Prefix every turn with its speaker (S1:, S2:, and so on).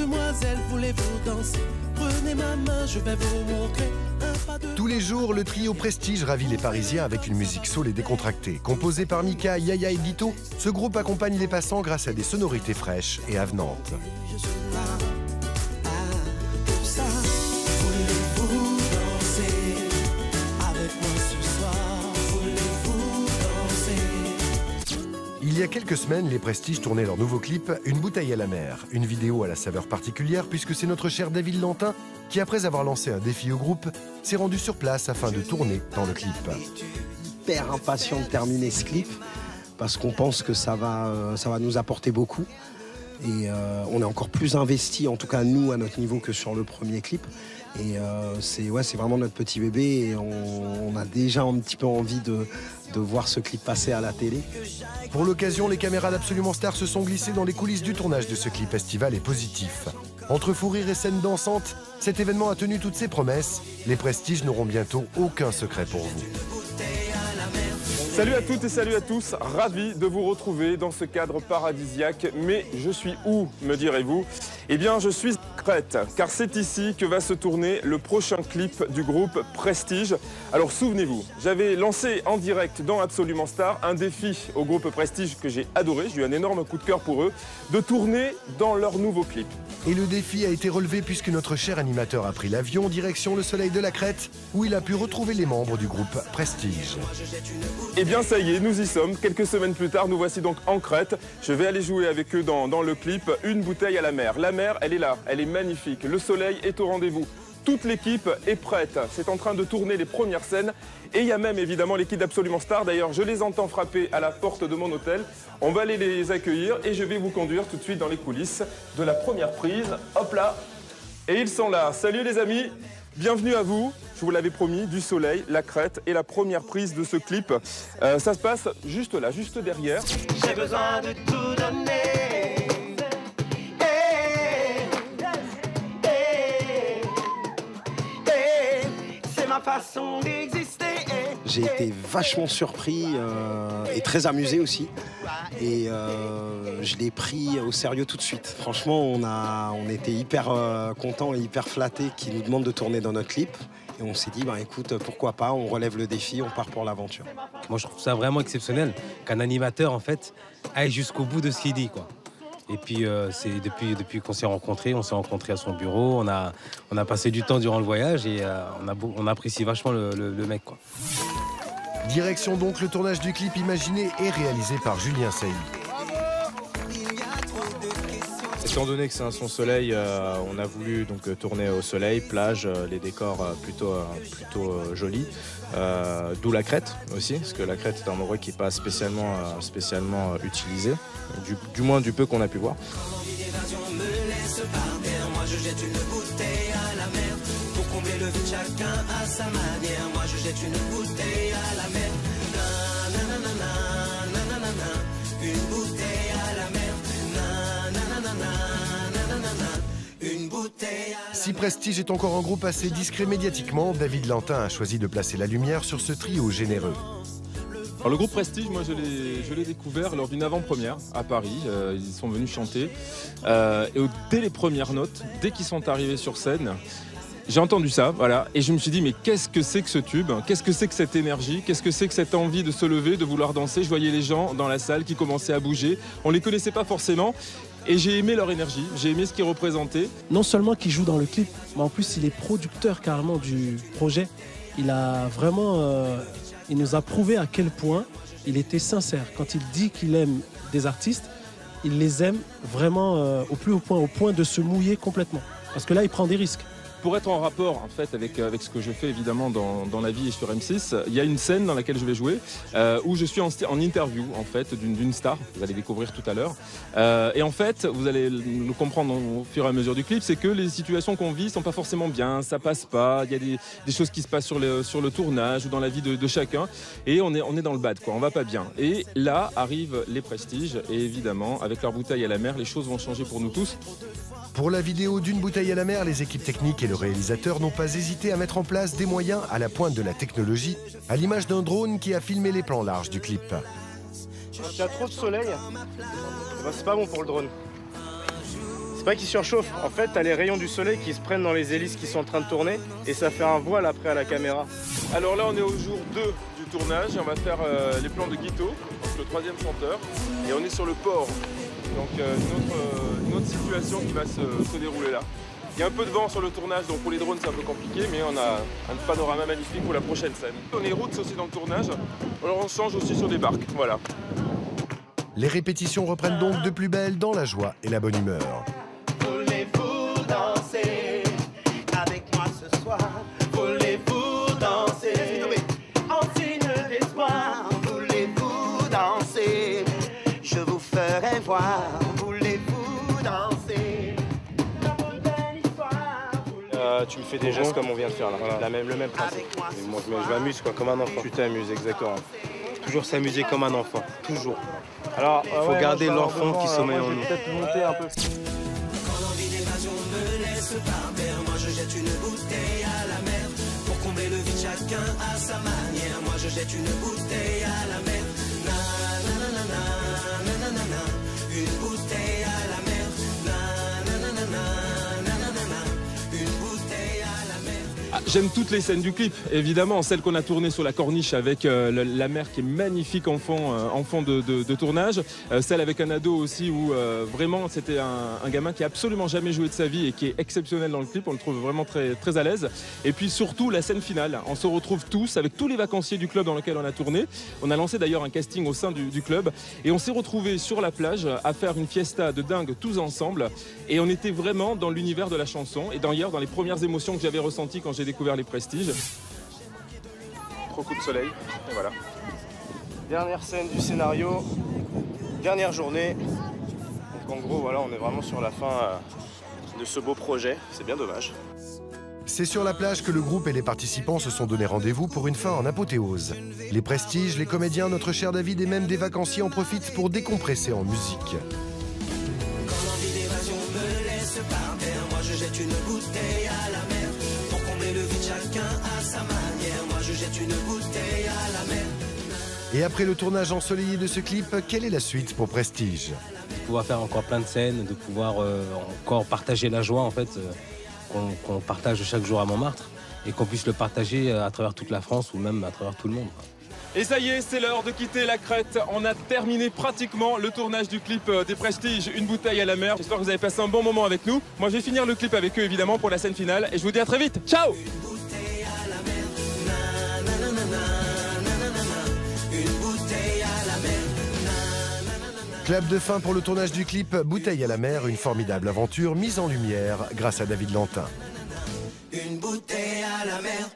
S1: Demoiselle, voulez-vous danser? Prenez ma main, je vais vous montrer un pas de...
S2: Tous les jours, le trio Prestige ravit les Parisiens avec une musique soul et décontractée. Composé par Mika, Yaya et Guito, ce groupe accompagne les passants grâce à des sonorités fraîches et avenantes.
S1: Je suis là, pour ça. Voulez-vous danser avec moi ce soir? Voulez-vous danser?
S2: Il y a quelques semaines, les Prestige tournaient leur nouveau clip « Une bouteille à la mer ». Une vidéo à la saveur particulière puisque c'est notre cher David Lantin qui, après avoir lancé un défi au groupe, s'est rendu sur place afin de tourner dans le clip.
S3: Hyper impatient de terminer ce clip parce qu'on pense que ça va nous apporter beaucoup. Et on est encore plus investi, en tout cas nous, à notre niveau, que sur le premier clip. Et c'est vraiment notre petit bébé et on a déjà un petit peu envie de voir ce clip passer à la télé.
S2: Pour l'occasion, les caméras d'Absolument Star se sont glissées dans les coulisses du tournage de ce clip estival et positif. Entre fou rire et scènes dansantes, cet événement a tenu toutes ses promesses. Les Prestiges n'auront bientôt aucun secret pour vous.
S4: Salut à toutes et salut à tous, ravi de vous retrouver dans ce cadre paradisiaque. Mais je suis où, me direz-vous? Eh bien, je suis à Crète, car c'est ici que va se tourner le prochain clip du groupe Prestige. Alors souvenez-vous, j'avais lancé en direct dans Absolument Star un défi au groupe Prestige que j'ai adoré, j'ai eu un énorme coup de cœur pour eux, de tourner dans leur nouveau clip.
S2: Et le défi a été relevé puisque notre cher animateur a pris l'avion direction le soleil de la Crète, où il a pu retrouver les membres du groupe Prestige.
S4: Eh bien ça y est, nous y sommes. Quelques semaines plus tard, nous voici donc en Crète. Je vais aller jouer avec eux dans le clip Une bouteille à la mer. La mer, elle est là, elle est magnifique. Le soleil est au rendez-vous. Toute l'équipe est prête. C'est en train de tourner les premières scènes. Et il y a même évidemment l'équipe d'Absolument Star. D'ailleurs, je les entends frapper à la porte de mon hôtel. On va aller les accueillir et je vais vous conduire tout de suite dans les coulisses de la première prise. Hop là. Et ils sont là. Salut les amis. Bienvenue à vous. Je vous l'avais promis, du soleil, la Crète et la première prise de ce clip. Ça se passe juste là, juste derrière.
S1: J'ai besoin de tout donner. C'est ma façon d'exister.
S3: J'ai été vachement surpris et très amusé aussi. Et je l'ai pris au sérieux tout de suite. Franchement, on était hyper contents et hyper flattés qu'ils nous demandent de tourner dans notre clip. Et on s'est dit, bah, écoute, pourquoi pas, on relève le défi, on part pour l'aventure.
S5: Moi, je trouve ça vraiment exceptionnel qu'un animateur, en fait, aille jusqu'au bout de ce qu'il dit, quoi. Et puis, c'est depuis qu'on s'est rencontrés, on s'est rencontrés à son bureau, on a passé du temps durant le voyage et on apprécie vachement le mec, quoi.
S2: Direction donc le tournage du clip imaginé et réalisé par Julien Sailly.
S6: Étant donné que c'est un son soleil, on a voulu donc tourner au soleil, plage, les décors plutôt jolis. D'où la Crète aussi, parce que la Crète est un endroit qui n'est pas spécialement utilisé, du moins du peu qu'on a pu voir.
S1: Moi je jette une bouteille à la mer. Pour combler le vide, chacun à sa manière. Moi je jette une bouteille à la mer. Na, na, na, na, na, na, na, na. Une bouteille à la mer. Na, na, na, na, na, na, na, na. Une bouteille à la...
S2: Si Prestige est encore un groupe assez discret médiatiquement, David Lantin a choisi de placer la lumière sur ce trio généreux.
S4: Alors, le groupe Prestige, moi je l'ai découvert lors d'une avant-première à Paris. Ils sont venus chanter. Et dès les premières notes, dès qu'ils sont arrivés sur scène, j'ai entendu ça, voilà, et je me suis dit, mais qu'est-ce que c'est que ce tube? Qu'est-ce que c'est que cette énergie? Qu'est-ce que c'est que cette envie de se lever, de vouloir danser? Je voyais les gens dans la salle qui commençaient à bouger. On ne les connaissait pas forcément. Et j'ai aimé leur énergie, j'ai aimé ce qu'ils représentaient.
S7: Non seulement qu'il joue dans le clip, mais en plus il est producteur carrément du projet. Il a vraiment, il nous a prouvé à quel point il était sincère. Quand il dit qu'il aime des artistes, il les aime vraiment au plus haut point, au point de se mouiller complètement. Parce que là, il prend des risques.
S4: Pour être en rapport en fait avec ce que je fais évidemment dans la vie et sur M6, il y a une scène dans laquelle je vais jouer où je suis en interview en fait d'une star, vous allez découvrir tout à l'heure. Et en fait, vous allez le comprendre au fur et à mesure du clip, c'est que les situations qu'on vit sont pas forcément bien, ça passe pas, il y a des choses qui se passent sur le tournage ou dans la vie de chacun, et on est dans le bad quoi, on va pas bien. Et là arrivent les Prestiges et évidemment avec leur bouteille à la mer, les choses vont changer pour nous tous.
S2: Pour la vidéo d'Une bouteille à la mer, les équipes techniques et le réalisateur n'ont pas hésité à mettre en place des moyens à la pointe de la technologie, à l'image d'un drone qui a filmé les plans larges du clip.
S8: Il y a trop de soleil, c'est pas bon pour le drone.
S6: C'est pas qu'ils surchauffent, en fait t'as les rayons du soleil qui se prennent dans les hélices qui sont en train de tourner et ça fait un voile après à la caméra.
S4: Alors là on est au jour 2 du tournage et on va faire les plans de Guito, donc le 3e chanteur, et on est sur le port, donc une autre situation qui va se dérouler là. Il y a un peu de vent sur le tournage, donc pour les drones c'est un peu compliqué, mais on a un panorama magnifique pour la prochaine scène. On est routes aussi dans le tournage, alors on change aussi sur des barques, voilà.
S2: Les répétitions reprennent donc de plus belle dans la joie et la bonne humeur.
S1: Voulez-vous danser avec moi ce soir? Voulez-vous danser en signe d'espoir? Voulez-vous danser? Je vous ferai voir. Voulez-vous danser?
S6: Tu me fais des gestes comme on vient de faire là, voilà. Le même principe.
S5: Et moi, je m'amuse quoi, comme un enfant.
S6: Tu t'amuses, exactement.
S5: Toujours s'amuser comme un enfant, toujours.
S6: Alors,
S5: il faut garder l'enfant qui sommeille en nous.
S6: Peut-être monter un peu.
S1: Quand l'envie d'évasion me laisse par terre, moi je jette une bouteille à la mer. Pour combler le vide, chacun à sa manière. Moi je jette une bouteille à la mer. Na na na na na na na na. Une bouteille à la mer. Na na na na na na na na. Une bouteille à la mer.
S4: Ah, j'aime toutes les scènes du clip, évidemment, celle qu'on a tournée sur la corniche avec la mer qui est magnifique, enfant de tournage, celle avec un ado aussi où vraiment c'était un gamin qui a absolument jamais joué de sa vie et qui est exceptionnel dans le clip, on le trouve vraiment très, très à l'aise. Et puis surtout la scène finale, on se retrouve tous avec tous les vacanciers du club dans lequel on a tourné. On a lancé d'ailleurs un casting au sein du club et on s'est retrouvés sur la plage à faire une fiesta de dingue tous ensemble et on était vraiment dans l'univers de la chanson et d'ailleurs dans les premières émotions que j'avais ressenties quand j'ai découvert les Prestiges. Trop coup de soleil, et voilà.
S6: Dernière scène du scénario, dernière journée. Donc en gros, voilà, on est vraiment sur la fin de ce beau projet. C'est bien dommage.
S2: C'est sur la plage que le groupe et les participants se sont donné rendez-vous pour une fin en apothéose. Les Prestiges, les comédiens, notre cher David et même des vacanciers en profitent pour décompresser en musique.
S1: Quand l'envie d'évasion me laisse par terre, moi je jette une bouteille à la mer. Pour combler le vide, chacun à sa manière. Moi je jette une bouteille à la mer.
S2: Et après le tournage ensoleillé de ce clip, quelle est la suite pour Prestige?
S5: De pouvoir faire encore plein de scènes, de pouvoir encore partager la joie en fait, qu'on partage chaque jour à Montmartre et qu'on puisse le partager à travers toute la France ou même à travers tout le monde.
S4: Et ça y est, c'est l'heure de quitter la Crète. On a terminé pratiquement le tournage du clip des Prestiges, une bouteille à la mer. J'espère que vous avez passé un bon moment avec nous. Moi, je vais finir le clip avec eux, évidemment, pour la scène finale. Et je vous dis à très vite. Ciao!
S2: Clap de fin pour le tournage du clip Bouteille à la mer, une formidable aventure mise en lumière grâce à David Lantin.
S1: Une bouteille à la mer.